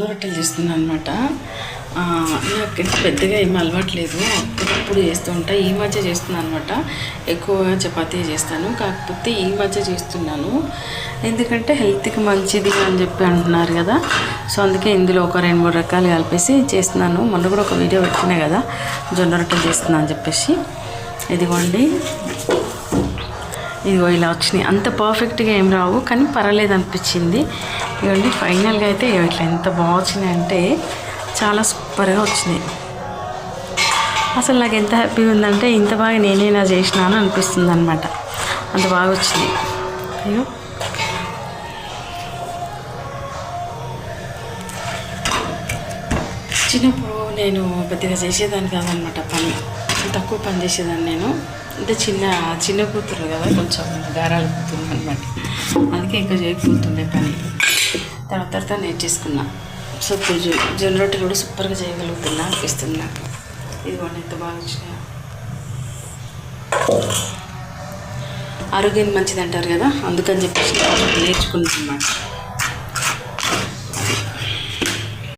రొట్టెలు చేస్తున్నాను అనమాట. నాకు పెద్దగా ఏం అలవాట్లేదు, అప్పుడప్పుడు చేస్తూ ఉంటా. ఈ మధ్య చేస్తున్నాను అనమాట. ఎక్కువగా చపాతీ చేస్తాను, కాకపోతే ఈ మధ్య చేస్తున్నాను ఎందుకంటే హెల్త్కి మంచిది అని చెప్పి అంటున్నారు కదా. సో అందుకే ఇందులో ఒక 2-3 రకాలు కలిపేసి చేస్తున్నాను. మొన్న కూడా ఒక వీడియో పెట్టినా కదా జొన్న రొట్టెలు చేస్తున్నా అని చెప్పేసి. ఇదిగోండి, ఇదిగో ఇలా వచ్చినాయి. అంత పర్ఫెక్ట్గా ఏం రావు, కానీ పర్వాలేదు అనిపించింది. ఇవ్వండి ఫైనల్గా అయితే ఇట్లా ఎంత బాగా వచ్చినాయి అంటే చాలా సూపర్గా వచ్చినాయి. అసలు నాకు ఎంత హ్యాపీగా ఉందంటే ఇంత బాగా నేనేనా చేసినాను అనిపిస్తుంది అనమాట. అంత బాగా వచ్చినాయి. అయ్యో చిన్నప్పుడు నేను పెద్దగా చేసేదాన్ని కాదనమాట. పని తక్కువ పని చేసేదాన్ని నేను. అంటే చిన్న కూతురు కదా, కొంచెం గారాల కూతురు అనమాట. అందుకే ఇంకా చేయకపోతుండే పని. తర్వాత నేర్చేసుకున్నా. సో జొన్న రొట్టెలు కూడా సూపర్గా చేయగలుగుతున్నా అనిపిస్తుంది నాకు. ఇదిగోండి ఎంత బాగా వచ్చినాయో. ఆరోగ్యానికి మంచిది అంటారు కదా, అందుకని చెప్పేసి నేర్చుకున్నాను అనమాట.